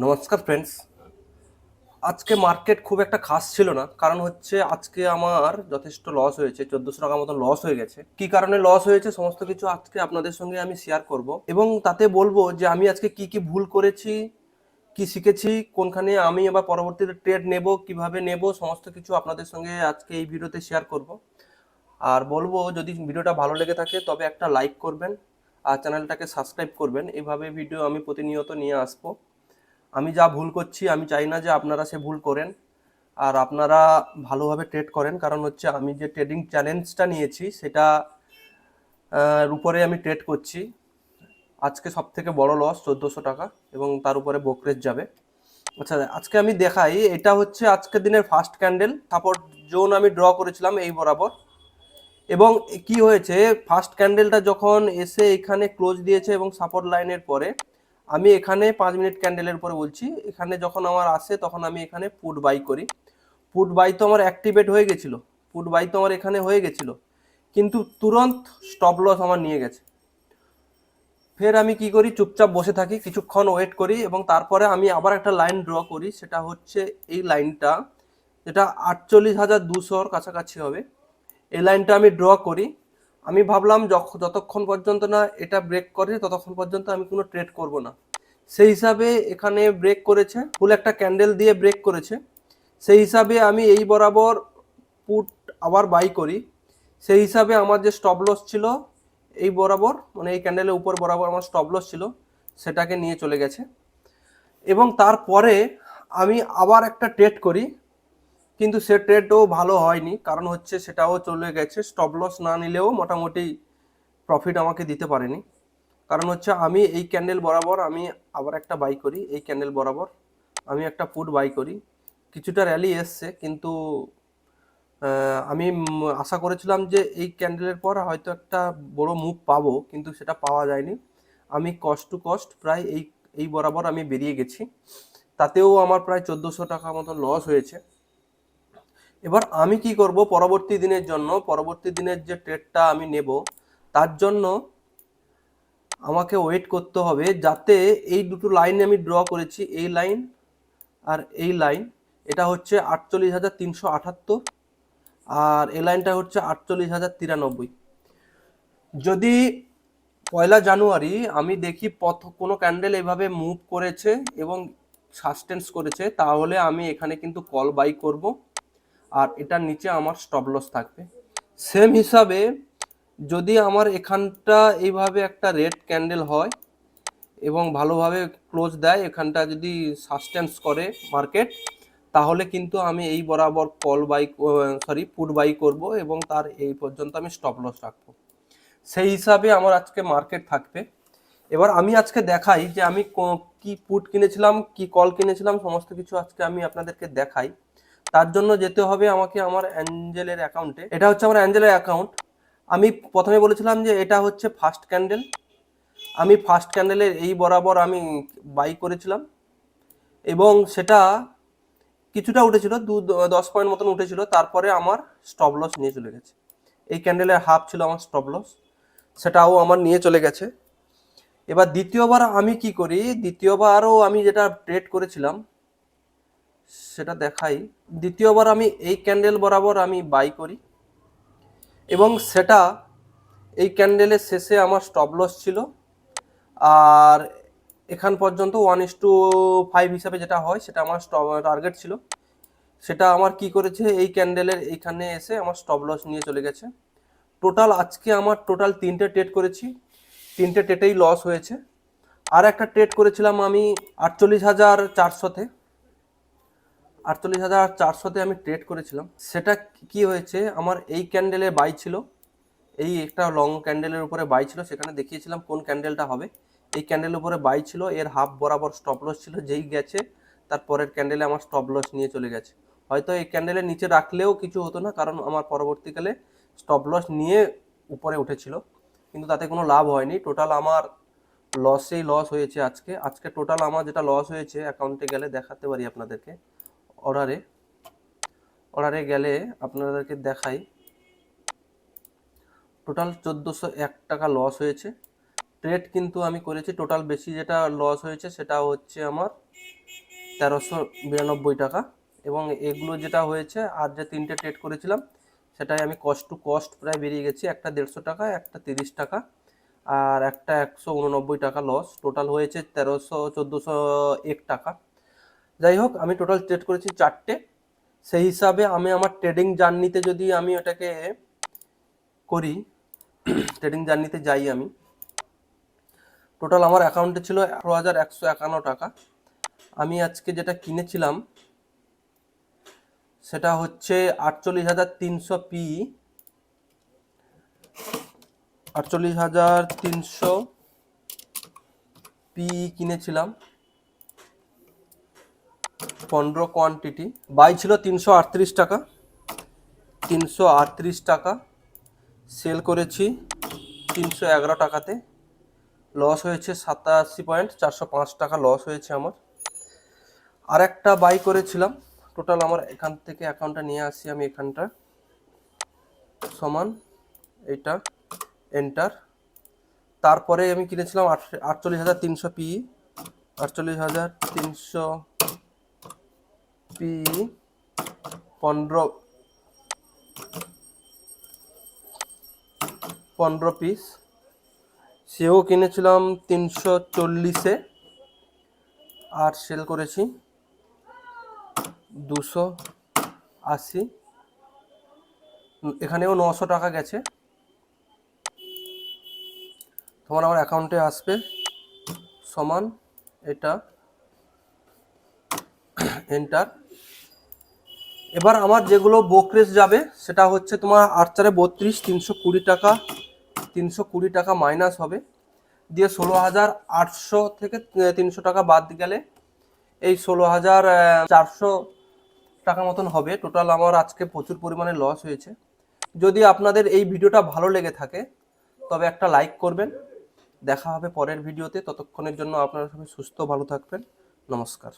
নমস্কার ফ্রেন্ডস। আজকে মার্কেট খুব একটা খাস ছিল না, কারণ হচ্ছে আজকে আমার যথেষ্ট লস হয়েছে, 1400 টাকা মতন লস হয়ে গেছে। কি কারণে লস হয়েছে সমস্ত কিছু আজকে আপনাদের সঙ্গে আমি শেয়ার করব, এবং তাতে বলবো যে আমি আজকে কি কি ভুল করেছি, কি শিখেছি, কোনখানে আমি এবার পরবর্তীতে ট্রেড নেব, কিভাবে নেব, সমস্ত কিছু আপনাদের সঙ্গে আজকে এই ভিডিওতে শেয়ার করব। আর বলবো, যদি ভিডিওটা ভালো লেগে থাকে তবে একটা লাইক করবেন আর চ্যানেলটাকে সাবস্ক্রাইব করবেন। এইভাবে ভিডিও আমি প্রতিনিয়ত নিয়ে আসবো। আমি যা ভুল করছি আমি চাই না যে আপনারা সে ভুল করেন, আর আপনারা ভালোভাবে ট্রেড করেন। কারণ হচ্ছে আমি যে ট্রেডিং চ্যালেঞ্জটা নিয়েছি সেটা উপরে আমি ট্রেড করছি। আজকে সব থেকে বড় লস 1400 টাকা, এবং তার উপরে ব্রোকারেজ যাবে। আচ্ছা, আজকে আমি দেখাই। এটা হচ্ছে আজকের দিনের ফার্স্ট ক্যান্ডেল সাপোর্ট জোন আমি ড্র করেছিলাম এই বরাবর। এবং কি হয়েছে, ফার্স্ট ক্যান্ডেলটা যখন এসে এখানে ক্লোজ দিয়েছে এবং সাপোর্ট লাইনের পরে আমি এখানে 5 মিনিট ক্যান্ডেলের উপরে বলছি, এখানে যখন আমার আসে তখন আমি এখানে পুট বাই করি। পুট বাই তো আমার অ্যাক্টিভেট হয়ে গেছিল, পুট বাই তো আমার এখানে হয়ে গেছিল, কিন্তু তুরন্ত স্টপ লস আমার নিয়ে গেছে। ফের আমি কি করি, চুপচাপ বসে থাকি, কিছুক্ষণ ওয়েট করি, এবং তারপরে আমি আবার একটা লাইন ড্র করি। সেটা হচ্ছে এই লাইনটা, যেটা 48,200-র কাছাকাছি হবে। এই লাইনটা আমি ড্র করি। আমি ভাবলাম যতক্ষণ পর্যন্ত না এটা ব্রেক করে ততক্ষণ পর্যন্ত আমি কোনো ট্রেড করব না। সেই হিসাবে এখানে ব্রেক করেছে, ফুল একটা ক্যান্ডেল দিয়ে ব্রেক করেছে। সেই হিসাবে আমি এই বরাবর পুট আবার বাই করি। সেই হিসাবে আমার যে স্টপ লস ছিল এই বরাবর, মানে এই ক্যান্ডেলের উপর বরাবর আমার স্টপ লস ছিল, সেটাকে নিয়ে চলে গেছে। এবং তারপরে আমি আবার একটা ট্রেড করি, কিন্তু সে ট্রেডও ভালো হয়নি, কারণ হচ্ছে সেটাও চলে গেছে। স্টপ লস না নিলেও মোটামুটি প্রফিট আমাকে দিতে পারেনি। কারণ হচ্ছে আমি এই ক্যান্ডেল বরাবর আমি আবার একটা বাই করি, এই ক্যান্ডেল বরাবর আমি একটা পুট বাই করি। কিছুটা র্যালি এসছে, কিন্তু আমি আশা করেছিলাম যে এই ক্যান্ডেলের পর হয়তো একটা বড় মুভ পাবো, কিন্তু সেটা পাওয়া যায়নি। আমি কস্ট টু কস্ট প্রায় এই এই বরাবর আমি বেরিয়ে গেছি, তাতেও আমার প্রায় 1400 টাকা মতো লস হয়েছে। এবার আমি কি করব পরবর্তী দিনের জন্য, পরবর্তী দিনের যে ট্রেডটা আমি নেব তার জন্য আমাকে ওয়েট করতে হবে, যাতে এই দুটো লাইন আমি ড্র করেছি, এই লাইন আর এই লাইন, এটা হচ্ছে 48,378, আর এই লাইনটা হচ্ছে 48,093। যদি 1 জানুয়ারি আমি দেখি কোনো ক্যান্ডেল এভাবে মুভ করেছে এবং সাস্টেন্স করেছে, তাহলে আমি এখানে কিন্তু কল বাই করব, আর এটার নিচে আমার স্টপ লস থাকবে। সেম হিসাবে যদি আমার এখানটা এইভাবে একটা রেড ক্যান্ডেল হয় এবং ভালোভাবে ক্লোজ দেয়, এখানটা যদি সাস্টেন্স করে মার্কেট, তাহলে কিন্তু আমি এই বরাবর পুট বাই করব, এবং তার এই পর্যন্ত আমি স্টপ লস রাখবো। সেই হিসাবে আমার আজকে মার্কেট থাকবে। এবার আমি আজকে দেখাই যে আমি কি পুট কিনেছিলাম, কি কল কিনেছিলাম, সমস্ত কিছু আজকে আমি আপনাদেরকে দেখাই। তার জন্য যেতে হবে আমাকে আমার অ্যাঞ্জেলের অ্যাকাউন্টে। এটা হচ্ছে আমার অ্যাঞ্জেলের অ্যাকাউন্ট। আমি প্রথমে বলেছিলাম যে এটা হচ্ছে ফার্স্ট ক্যান্ডেল। আমি ফার্স্ট ক্যান্ডেলের এই বরাবর আমি বাই করেছিলাম, এবং সেটা কিছুটা উঠেছিল, 10 পয়েন্ট মতন উঠেছিল। তারপরে আমার স্টপ লস নিয়ে চলে গেছে। এই ক্যান্ডেলের হাফ ছিল আমার স্টপ লস, সেটাও আমার নিয়ে চলে গেছে। এবার দ্বিতীয়বার আমি কি করি, দ্বিতীয়বারও আমি যেটা ট্রেড করেছিলাম সেটা দেখাই। দ্বিতীয়বার আমি এই ক্যান্ডেল বরাবর আমি বাই করি, এবং সেটা এই ক্যান্ডেলের শেষে আমার স্টপ লস ছিল। আর এখান পর্যন্ত 1:5 হিসাবে যেটা হয় সেটা আমার টার্গেট ছিল। সেটা আমার কি করেছে, এই ক্যান্ডেলের এইখানে এসে আমার স্টপ লস নিয়ে চলে গেছে। টোটাল আজকে আমার টোটাল 3টে ট্রেড করেছি, 3টে ট্রেডেই লস হয়েছে। আর একটা ট্রেড করেছিলাম আমি 48,400-তে, 48,400-তে আমি ট্রেড করেছিলাম। সেটা কি হয়েছে, আমার এই ক্যান্ডেলে বাই ছিল, এই একটা লং ক্যান্ডেলের উপরে বাই ছিল, সেখানে দেখিয়েছিলাম কোন ক্যান্ডেলটা হবে। এই ক্যান্ডেলের উপরে বাই ছিল, এর হাফ বরাবর স্টপ লস ছিল, যেই গেছে তার পরের ক্যান্ডেলে আমার স্টপ লস নিয়ে চলে গেছে। হয়তো এই ক্যান্ডেলের নিচে রাখলেও কিছু হতো না, কারণ আমার পরবর্তীকালে স্টপ লস নিয়ে উপরে উঠেছিল, কিন্তু তাতে কোনো লাভ হয়নি। টোটাল আমার লসেই লস হয়েছে আজকে। আজকে টোটাল আমার যেটা লস হয়েছে, অ্যাকাউন্টে গেলে দেখাতে পারি আপনাদেরকে, অর্ডারে অর্ডারে গেলে আপনাদেরকে দেখাই। টোটাল 1401 টাকা লস হয়েছে। ট্রেড কিন্তু আমি করেছি, টোটাল বেশি যেটা লস হয়েছে সেটা হচ্ছে আমার 1392 টাকা। এবং এগুলো যেটা হয়েছে আর যে 3টে ট্রেড করেছিলাম সেটাই আমি কস্ট টু কস্ট প্রায় বেরিয়ে গেছি, একটা 150 টাকা, একটা 30 টাকা, আর একটা 189 টাকা লস। টোটাল হয়েছে 1401 টাকা। যাই হোক, আমি টোটাল ট্রেড করেছি 4টে। সেই হিসাবে আমি আমার ট্রেডিং জার্নিতে যদি আমি ওটাকে করি, ট্রেডিং জার্নিতে যাই আমি, টোটাল আমার অ্যাকাউন্টে ছিল 1151 টাকা। আমি আজকে যেটা কিনেছিলাম সেটা হচ্ছে 48,300 পি, 48,300 পি কিনেছিলাম 15 কোয়ান্টিটি। বাই ছিল 338 টাকা, 338 টাকা। সেল করেছি 311 টাকাতে। লস হয়েছে 87.405 টাকা লস হয়েছে আমার। আর একটা বাই করেছিলাম, টোটাল আমার এখান থেকে অ্যাকাউন্টটা নিয়ে আসি আমি, এখানটা সমান এটা এন্টার। তারপরে আমি কিনেছিলাম 48,300 পি, 48,300 পি 15 পিস। সেও কিনেছিলাম 340-এ, আর সেল করেছি 280। এখানেও 900 টাকা গেছে। তোমার আমার অ্যাকাউন্টে আসবে সমান এটা এন্টার। এবার আমার যেগুলো ব্রোকারেজ যাবে সেটা হচ্ছে তোমার 8×4 = 32, 320 টাকা, 320 টাকা মাইনাস হবে, দিয়ে 16,800 থেকে 300 টাকা বাদ গেলে এই 16,400 টাকা মতন হবে। টোটাল আমার আজকে প্রচুর পরিমাণে লস হয়েছে। যদি আপনাদের এই ভিডিওটা ভালো লেগে থাকে তবে একটা লাইক করবেন। দেখা হবে পরের ভিডিওতে। ততক্ষণের জন্য আপনারা সবাই সুস্থ ভালো থাকবেন। নমস্কার।